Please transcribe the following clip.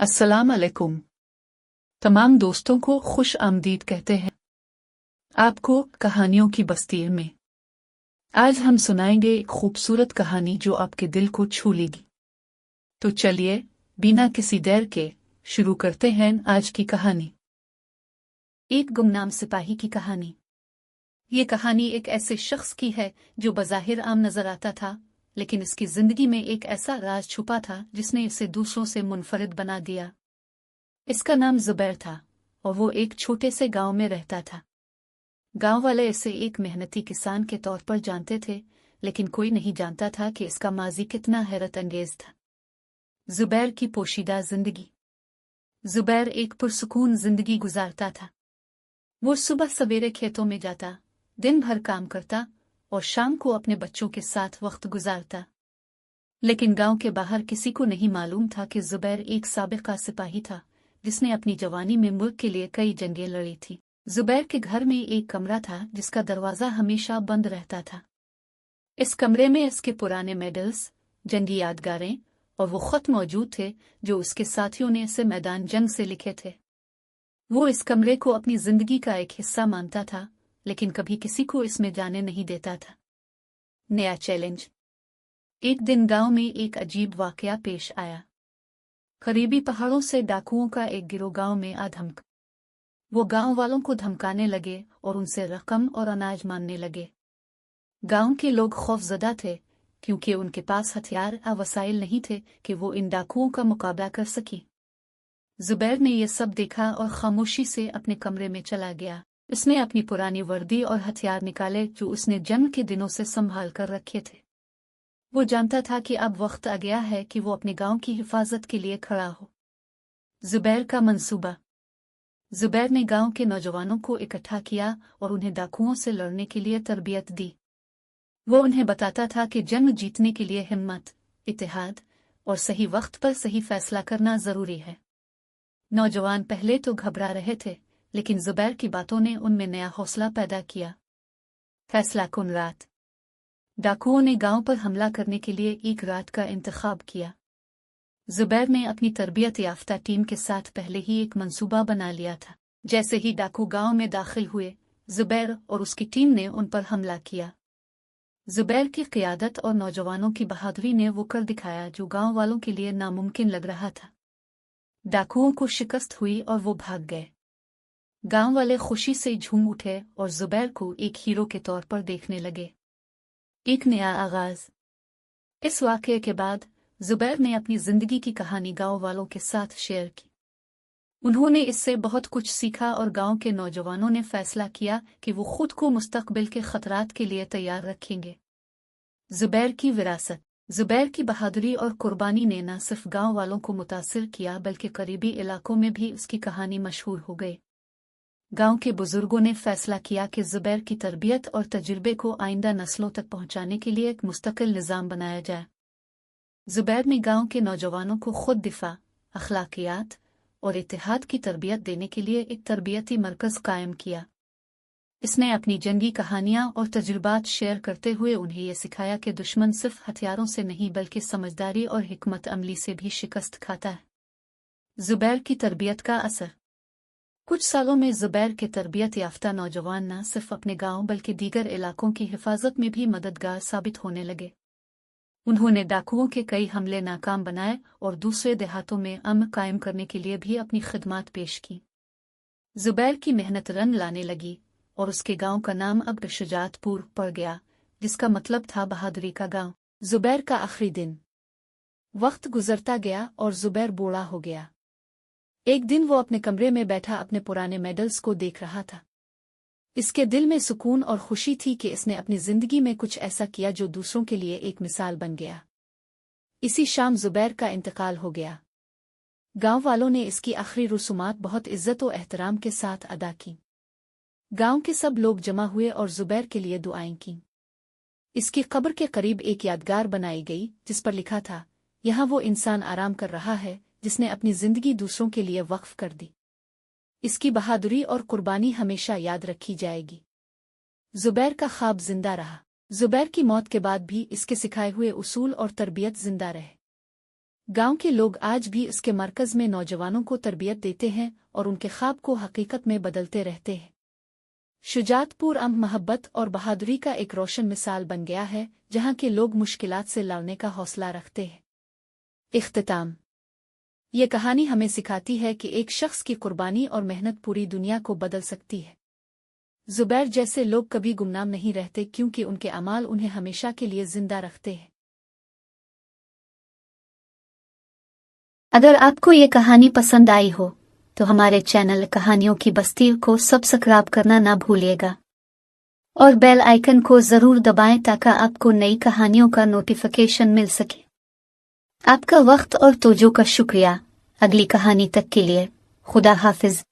अस्सलाम अलैकुम। तमाम दोस्तों को खुश आमदीद कहते हैं आपको कहानियों की बस्ती में। आज हम सुनाएंगे एक खूबसूरत कहानी जो आपके दिल को छू लेगी। तो चलिए बिना किसी देर के शुरू करते हैं आज की कहानी। एक गुमनाम सिपाही की कहानी। ये कहानी एक ऐसे शख्स की है जो बज़ाहिर आम नजर आता था, लेकिन इसकी जिंदगी में एक ऐसा राज छुपा था जिसने इसे दूसरों से मुनफरिद बना दिया। इसका नाम जुबैर था और वो एक छोटे से गांव में रहता था। गांव वाले इसे एक मेहनती किसान के तौर पर जानते थे, लेकिन कोई नहीं जानता था कि इसका माजी कितना हैरत अंगेज था। जुबैर की पोशीदा जिंदगी। जुबैर एक पुरसुकून जिंदगी गुजारता था। वो सुबह सवेरे खेतों में जाता, दिन भर काम करता और शाम को अपने बच्चों के साथ वक्त गुजारता। लेकिन गांव के बाहर किसी को नहीं मालूम था कि जुबैर एक साबिका सिपाही था जिसने अपनी जवानी में मुल्क के लिए कई जंगें लड़ी थी। जुबैर के घर में एक कमरा था जिसका दरवाजा हमेशा बंद रहता था। इस कमरे में इसके पुराने मेडल्स, जंगी यादगारें और वो खत मौजूद थे जो उसके साथियों ने इसे मैदान जंग से लिखे थे। वो इस कमरे को अपनी जिंदगी का एक हिस्सा मानता था, लेकिन कभी किसी को इसमें जाने नहीं देता था। नया चैलेंज। एक दिन गांव में एक अजीब वाकया पेश आया। करीबी पहाड़ों से डाकुओं का एक गिरोह गांव में आ धमक। वो गांव वालों को धमकाने लगे और उनसे रकम और अनाज मांगने लगे। गांव के लोग खौफजदा थे क्योंकि उनके पास हथियार या वसाइल नहीं थे कि वो इन डाकुओं का मुकाबला कर सकी। जुबैर ने यह सब देखा और खामोशी से अपने कमरे में चला गया। उसने अपनी पुरानी वर्दी और हथियार निकाले जो उसने जंग के दिनों से संभाल कर रखे थे। वो जानता था कि अब वक्त आ गया है कि वो अपने गांव की हिफाजत के लिए खड़ा हो। जुबैर का मंसूबा। जुबैर ने गांव के नौजवानों को इकट्ठा किया और उन्हें डाकुओं से लड़ने के लिए तरबियत दी। वो उन्हें बताता था कि जंग जीतने के लिए हिम्मत, इत्तेहाद और सही वक्त पर सही फैसला करना जरूरी है। नौजवान पहले तो घबरा रहे थे, लेकिन जुबैर की बातों ने उनमें नया हौसला पैदा किया। फैसला कुन रात। डाकुओं ने गांव पर हमला करने के लिए एक रात का इंतखाब किया। जुबैर ने अपनी तरबियत याफ्ता टीम के साथ पहले ही एक मंसूबा बना लिया था। जैसे ही डाकू गांव में दाखिल हुए, जुबैर और उसकी टीम ने उन पर हमला किया। जुबैर की क़ियादत और नौजवानों की बहादुरी ने वो कर दिखाया जो गांव वालों के लिए नामुमकिन लग रहा था। डाकुओं को शिकस्त हुई और वो भाग गए। गांव वाले खुशी से झूम उठे और जुबैर को एक हीरो के तौर पर देखने लगे। एक नया आगाज। इस वाक़ये के बाद जुबैर ने अपनी जिंदगी की कहानी गांव वालों के साथ शेयर की। उन्होंने इससे बहुत कुछ सीखा और गांव के नौजवानों ने फैसला किया कि वो खुद को मुस्तकबिल के खतरात के लिए तैयार रखेंगे। जुबैर की विरासत। जुबैर की बहादुरी और कुर्बानी ने न सिर्फ गांव वालों को मुतासिर किया बल्कि करीबी इलाकों में भी उसकी कहानी मशहूर हो गई। गांव के बुजुर्गों ने फैसला किया कि जुबैर की तरबियत और तजुर्बे को आइंदा नस्लों तक पहुंचाने के लिए एक मुस्तकिल निज़ाम बनाया जाए। जुबैर ने गांव के नौजवानों को खुद दिफा, अखलाकियात और इत्तेहाद की तरबियत देने के लिए एक तरबियती मरकज़ कायम किया। इसने अपनी जंगी कहानियां और तजुर्बात शेयर करते हुए उन्हें यह सिखाया कि दुश्मन सिर्फ हथियारों से नहीं बल्कि समझदारी और हिकमत अमली से भी शिकस्त खाता है। जुबैर की तरबियत का असर। कुछ सालों में जुबैर के तरबियत याफ्ता नौजवान न सिर्फ अपने गांव बल्कि दीगर इलाकों की हिफाजत में भी मददगार साबित होने लगे। उन्होंने डाकुओं के कई हमले नाकाम बनाए और दूसरे देहातों में अमन कायम करने के लिए भी अपनी खिदमत पेश की। जुबैर की मेहनत रंग लाने लगी और उसके गांव का नाम अब शुजातपुर पड़ गया, जिसका मतलब था बहादुरी का गांव। जुबैर का आखिरी दिन। वक्त गुजरता गया और जुबैर बूढ़ा हो गया। एक दिन वो अपने कमरे में बैठा अपने पुराने मेडल्स को देख रहा था। इसके दिल में सुकून और खुशी थी कि इसने अपनी जिंदगी में कुछ ऐसा किया जो दूसरों के लिए एक मिसाल बन गया। इसी शाम जुबैर का इंतकाल हो गया। गांव वालों ने इसकी आखिरी रसूमात बहुत इज्जत और एहतराम के साथ अदा की। गांव के सब लोग जमा हुए और जुबैर के लिए दुआएं की। इसकी कब्र के करीब एक यादगार बनाई गई जिस पर लिखा था, यहाँ वो इंसान आराम कर रहा है जिसने अपनी जिंदगी दूसरों के लिए वक्फ कर दी। इसकी बहादुरी और कुर्बानी हमेशा याद रखी जाएगी। जुबैर का ख्वाब जिंदा रहा। जुबैर की मौत के बाद भी इसके सिखाए हुए उसूल और तरबियत जिंदा रहे। गांव के लोग आज भी इसके मरकज में नौजवानों को तरबियत देते हैं और उनके ख्वाब को हकीकत में बदलते रहते हैं। शुजातपुर मोहब्बत और बहादुरी का एक रोशन मिसाल बन गया है, जहां के लोग मुश्किलात से लड़ने का हौसला रखते हैं। इख्तिताम। ये कहानी हमें सिखाती है कि एक शख्स की कुर्बानी और मेहनत पूरी दुनिया को बदल सकती है। जुबैर जैसे लोग कभी गुमनाम नहीं रहते, क्योंकि उनके अमाल उन्हें हमेशा के लिए जिंदा रखते हैं। अगर आपको ये कहानी पसंद आई हो तो हमारे चैनल कहानियों की बस्ती को सब्सक्राइब करना ना भूलिएगा और बेल आइकन को जरूर दबाएं ताकि आपको नई कहानियों का नोटिफिकेशन मिल सके। आपका वक्त और तवज्जो का शुक्रिया। अगली कहानी तक के लिए खुदा हाफिज।